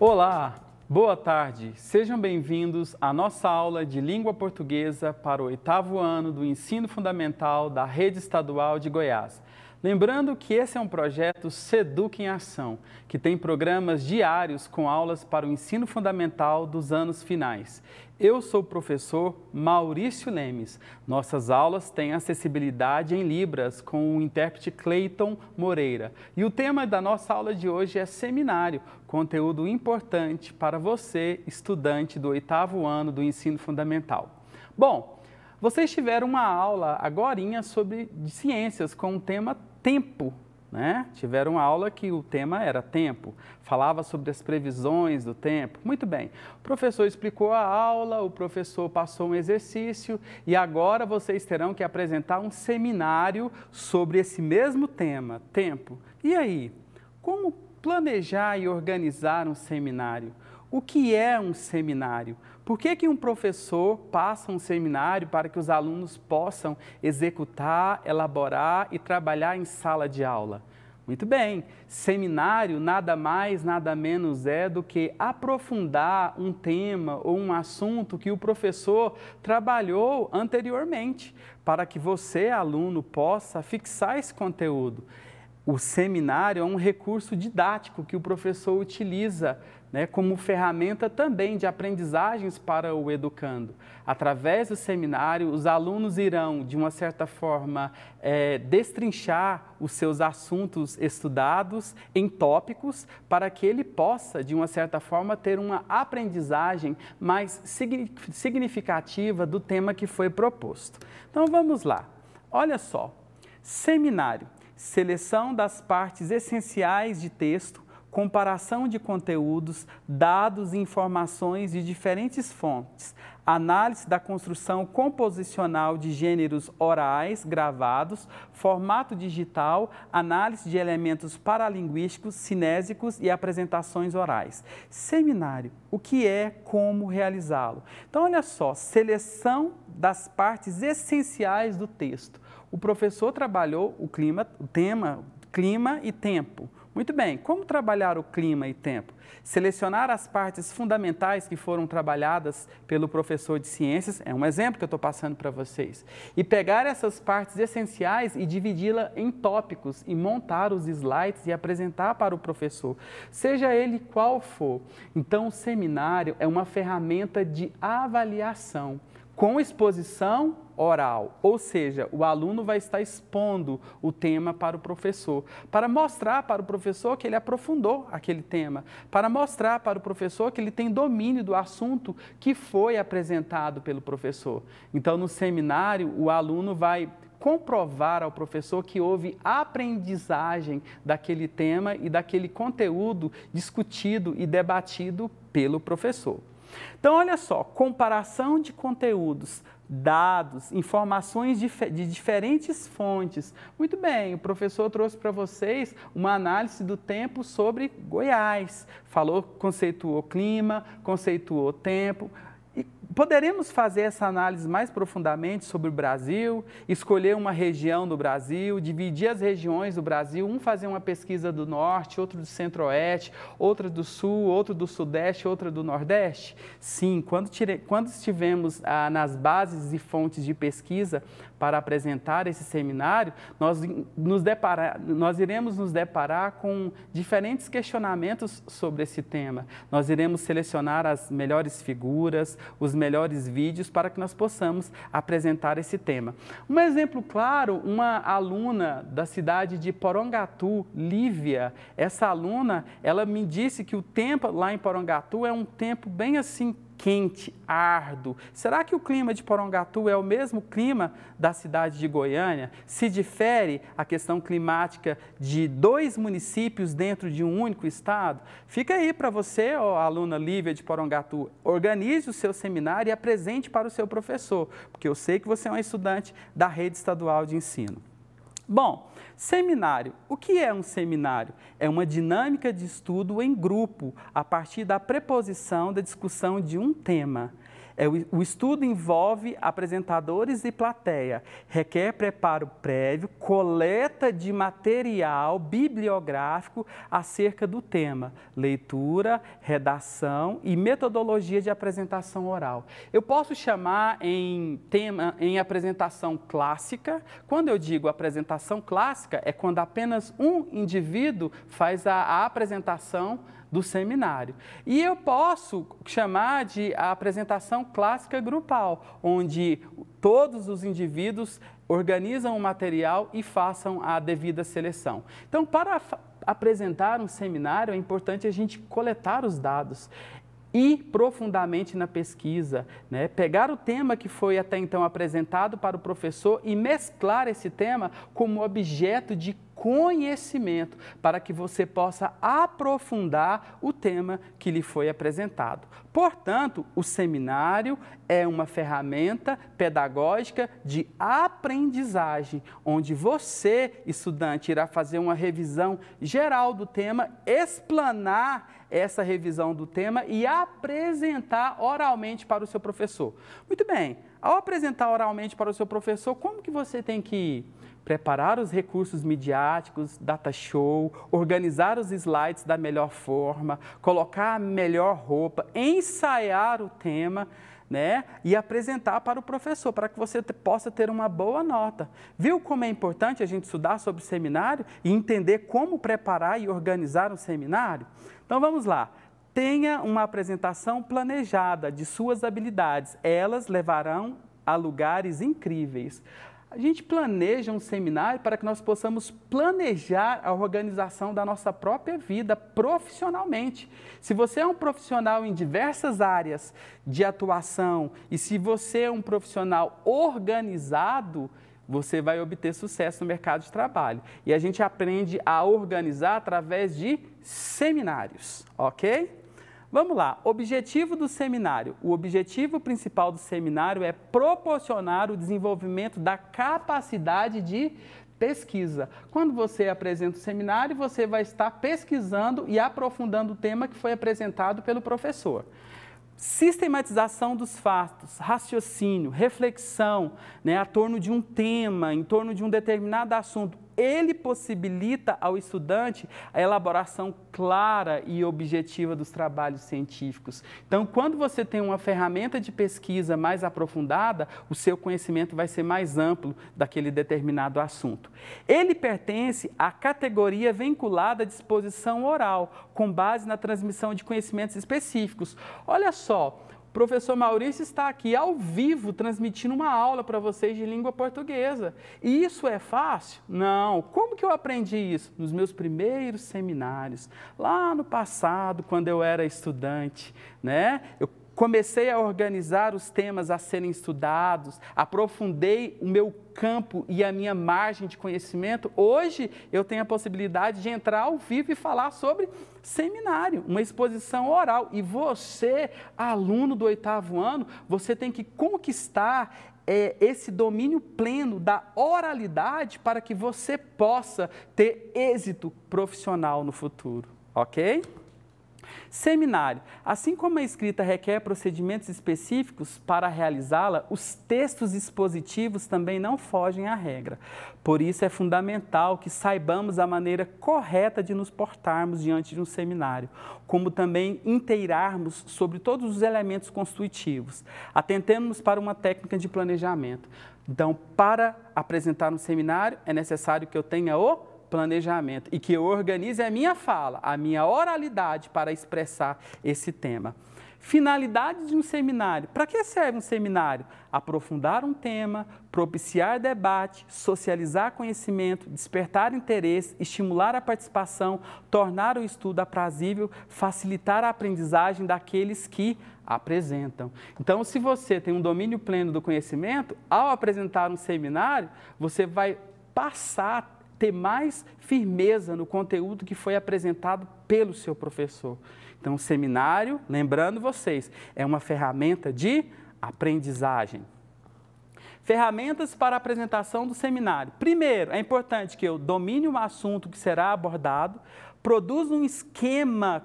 Olá, boa tarde. Sejam bem-vindos à nossa aula de língua portuguesa para o 8º ano do Ensino Fundamental da Rede Estadual de Goiás. Lembrando que esse é um projeto Seduc em Ação, que tem programas diários com aulas para o ensino fundamental dos anos finais. Eu sou o professor Maurício Lemes. Nossas aulas têm acessibilidade em Libras com o intérprete Cleiton Moreira. E o tema da nossa aula de hoje é seminário, conteúdo importante para você, estudante do 8º ano do ensino fundamental. Bom, vocês tiveram uma aula agorinha sobre ciências com o tema tempo, né? Tiveram uma aula que o tema era tempo, falava sobre as previsões do tempo. Muito bem, o professor explicou a aula, o professor passou um exercício e agora vocês terão que apresentar um seminário sobre esse mesmo tema, tempo. E aí, como planejar e organizar um seminário? O que é um seminário? Por que um professor passa um seminário para que os alunos possam executar, elaborar e trabalhar em sala de aula? Muito bem, seminário nada mais, nada menos é do que aprofundar um tema ou um assunto que o professor trabalhou anteriormente, para que você, aluno, possa fixar esse conteúdo. O seminário é um recurso didático que o professor utiliza, né, como ferramenta também de aprendizagens para o educando. Através do seminário, os alunos irão, de uma certa forma, destrinchar os seus assuntos estudados em tópicos para que ele possa, de uma certa forma, ter uma aprendizagem mais significativa do tema que foi proposto. Então, vamos lá. Olha só, seminário. Seleção das partes essenciais de texto, comparação de conteúdos, dados e informações de diferentes fontes, análise da construção composicional de gêneros orais gravados, formato digital, análise de elementos paralinguísticos, cinésicos e apresentações orais. Seminário, o que é, como realizá-lo? Então, olha só, seleção das partes essenciais do texto. O professor trabalhou o tema clima e tempo. Muito bem, como trabalhar o clima e tempo? Selecionar as partes fundamentais que foram trabalhadas pelo professor de ciências, é um exemplo que eu estou passando para vocês, e pegar essas partes essenciais e dividi-la em tópicos e montar os slides e apresentar para o professor, seja ele qual for. Então, o seminário é uma ferramenta de avaliação com exposição oral, ou seja, o aluno vai estar expondo o tema para o professor, para mostrar para o professor que ele aprofundou aquele tema, para mostrar para o professor que ele tem domínio do assunto que foi apresentado pelo professor. Então, no seminário, o aluno vai comprovar ao professor que houve aprendizagem daquele tema e daquele conteúdo discutido e debatido pelo professor. Então, olha só, comparação de conteúdos, dados, informações de diferentes fontes. Muito bem, o professor trouxe para vocês uma análise do tempo sobre Goiás. Falou, conceituou clima, conceituou tempo. E poderemos fazer essa análise mais profundamente sobre o Brasil, escolher uma região do Brasil, dividir as regiões do Brasil, um fazer uma pesquisa do Norte, outro do Centro-Oeste, outra do Sul, outro do Sudeste, outra do Nordeste? Sim, quando estivemos nas bases e fontes de pesquisa para apresentar esse seminário, nós iremos nos deparar com diferentes questionamentos sobre esse tema. Nós iremos selecionar as melhores figuras, os melhores vídeos para que nós possamos apresentar esse tema. Um exemplo claro, uma aluna da cidade de Porongatu, Lívia, essa aluna, ela me disse que o tempo lá em Porongatu é um tempo bem assim quente, árduo. Será que o clima de Porongatu é o mesmo clima da cidade de Goiânia? Se difere a questão climática de 2 municípios dentro de um único estado? Fica aí para você, ó, aluna Lívia de Porongatu, organize o seu seminário e apresente para o seu professor, porque eu sei que você é uma estudante da rede estadual de ensino. Bom, seminário. O que é um seminário? É uma dinâmica de estudo em grupo, a partir da preposição da discussão de um tema. O estudo envolve apresentadores e plateia, requer preparo prévio, coleta de material bibliográfico acerca do tema, leitura, redação e metodologia de apresentação oral. Eu posso chamar em apresentação clássica. Quando eu digo apresentação clássica, é quando apenas um indivíduo faz a apresentação do seminário. E eu posso chamar de a apresentação clássica grupal, onde todos os indivíduos organizam o material e façam a devida seleção. Então, para apresentar um seminário, é importante a gente coletar os dados, ir profundamente na pesquisa, né? Pegar o tema que foi até então apresentado para o professor e mesclar esse tema como objeto de conhecimento, para que você possa aprofundar o tema que lhe foi apresentado. Portanto, o seminário é uma ferramenta pedagógica de aprendizagem, onde você, estudante, irá fazer uma revisão geral do tema, explanar essa revisão do tema e apresentar oralmente para o seu professor. Muito bem, ao apresentar oralmente para o seu professor, como que você tem que ir? Preparar os recursos midiáticos, data show, organizar os slides da melhor forma, colocar a melhor roupa, ensaiar o tema, né? E apresentar para o professor, para que você possa ter uma boa nota. Viu como é importante a gente estudar sobre seminário e entender como preparar e organizar um seminário? Então vamos lá. Tenha uma apresentação planejada de suas habilidades. Elas levarão a lugares incríveis. A gente planeja um seminário para que nós possamos planejar a organização da nossa própria vida profissionalmente. Se você é um profissional em diversas áreas de atuação e se você é um profissional organizado, você vai obter sucesso no mercado de trabalho. E a gente aprende a organizar através de seminários, ok? Vamos lá, objetivo do seminário. O objetivo principal do seminário é proporcionar o desenvolvimento da capacidade de pesquisa. Quando você apresenta o seminário, você vai estar pesquisando e aprofundando o tema que foi apresentado pelo professor. Sistematização dos fatos, raciocínio, reflexão, né, a torno de um tema, em torno de um determinado assunto. Ele possibilita ao estudante a elaboração clara e objetiva dos trabalhos científicos. Então, quando você tem uma ferramenta de pesquisa mais aprofundada, o seu conhecimento vai ser mais amplo daquele determinado assunto. Ele pertence à categoria vinculada à disposição oral, com base na transmissão de conhecimentos específicos. Olha só, o professor Maurício está aqui ao vivo transmitindo uma aula para vocês de língua portuguesa. E isso é fácil? Não. Como que eu aprendi isso? Nos meus primeiros seminários, lá no passado, quando eu era estudante, né? Eu comecei a organizar os temas a serem estudados, aprofundei o meu campo e a minha margem de conhecimento. Hoje eu tenho a possibilidade de entrar ao vivo e falar sobre seminário, uma exposição oral. E você, aluno do 8º ano, você tem que conquistar esse domínio pleno da oralidade para que você possa ter êxito profissional no futuro, ok? Seminário. Assim como a escrita requer procedimentos específicos para realizá-la, os textos expositivos também não fogem à regra. Por isso é fundamental que saibamos a maneira correta de nos portarmos diante de um seminário, como também inteirarmos sobre todos os elementos constitutivos. Atentemos para uma técnica de planejamento. Então, para apresentar um seminário, é necessário que eu tenha o planejamento e que eu organize a minha fala, a minha oralidade para expressar esse tema. Finalidades de um seminário. Para que serve um seminário? Aprofundar um tema, propiciar debate, socializar conhecimento, despertar interesse, estimular a participação, tornar o estudo aprazível, facilitar a aprendizagem daqueles que apresentam. Então, se você tem um domínio pleno do conhecimento, ao apresentar um seminário, você vai passar a ter mais firmeza no conteúdo que foi apresentado pelo seu professor. Então, o seminário, lembrando vocês, é uma ferramenta de aprendizagem. Ferramentas para a apresentação do seminário. Primeiro, é importante que eu domine o assunto que será abordado, Produz um esquema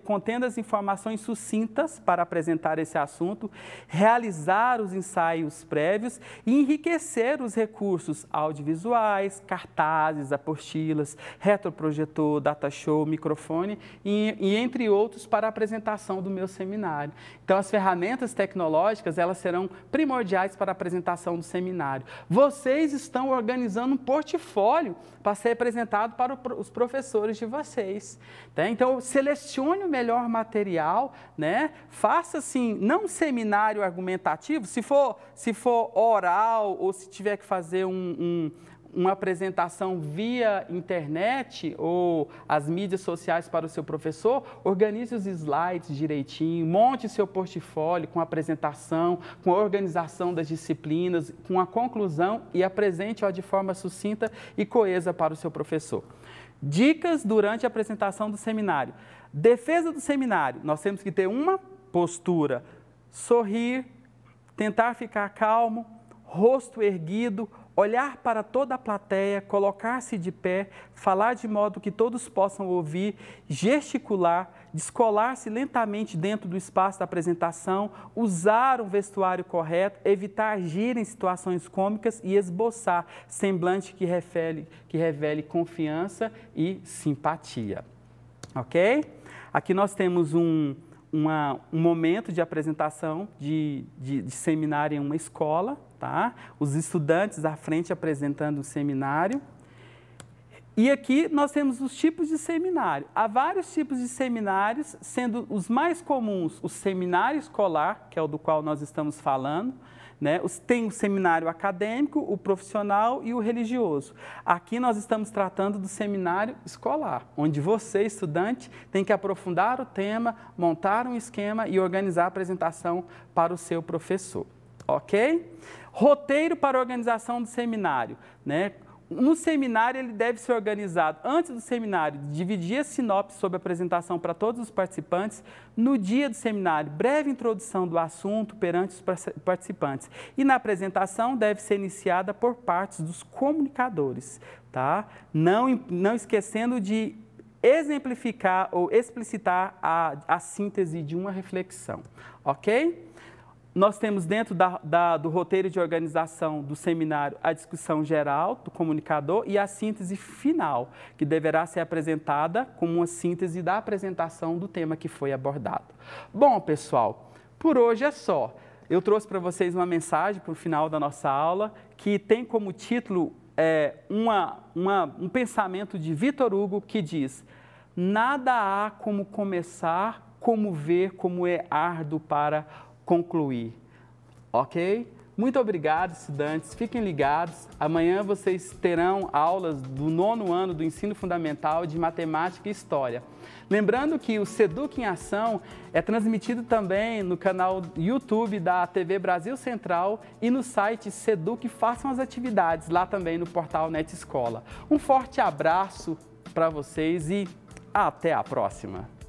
contendo as informações sucintas para apresentar esse assunto, realizar os ensaios prévios e enriquecer os recursos audiovisuais, cartazes, apostilas, retroprojetor, data show, microfone e entre outros para a apresentação do meu seminário. Então, as ferramentas tecnológicas, elas serão primordiais para a apresentação do seminário. Vocês estão organizando um portfólio para ser apresentado para os professores de vocês. Tá? Então, selecione o melhor material, né? Faça assim, não um seminário argumentativo, se for oral ou se tiver que fazer uma apresentação via internet ou as mídias sociais para o seu professor, organize os slides direitinho, monte seu portfólio com a apresentação, com a organização das disciplinas, com a conclusão e apresente-o de forma sucinta e coesa para o seu professor. Dicas durante a apresentação do seminário. Defesa do seminário, nós temos que ter uma postura, sorrir, tentar ficar calmo, rosto erguido, olhar para toda a plateia, colocar-se de pé, falar de modo que todos possam ouvir, gesticular, descolar-se lentamente dentro do espaço da apresentação, usar um vestuário correto, evitar agir em situações cômicas e esboçar semblante que revele confiança e simpatia. Ok? Aqui nós temos um momento de apresentação de seminário em uma escola, tá? Os estudantes à frente apresentando o seminário. E aqui nós temos os tipos de seminário. Há vários tipos de seminários, sendo os mais comuns o seminário escolar, que é o do qual nós estamos falando, né? Tem o seminário acadêmico, o profissional e o religioso. Aqui nós estamos tratando do seminário escolar, onde você, estudante, tem que aprofundar o tema, montar um esquema e organizar a apresentação para o seu professor. Ok? Roteiro para a organização do seminário, né? No seminário, ele deve ser organizado antes do seminário, dividir a sinopse sobre a apresentação para todos os participantes. No dia do seminário, breve introdução do assunto perante os participantes. E na apresentação, deve ser iniciada por partes dos comunicadores, tá? Não esquecendo de exemplificar ou explicitar a síntese de uma reflexão, ok? Nós temos dentro do roteiro de organização do seminário a discussão geral do comunicador e a síntese final, que deverá ser apresentada como uma síntese da apresentação do tema que foi abordado. Bom, pessoal, por hoje é só. Eu trouxe para vocês uma mensagem para o final da nossa aula, que tem como título um pensamento de Victor Hugo que diz: nada há como começar, como ver, como é árduo para concluir, ok? Muito obrigado, estudantes. Fiquem ligados. Amanhã vocês terão aulas do 9º ano do Ensino Fundamental de Matemática e História. Lembrando que o Seduc em Ação é transmitido também no canal YouTube da TV Brasil Central e no site Seduc Façam as Atividades, lá também no portal NetEscola. Um forte abraço para vocês e até a próxima!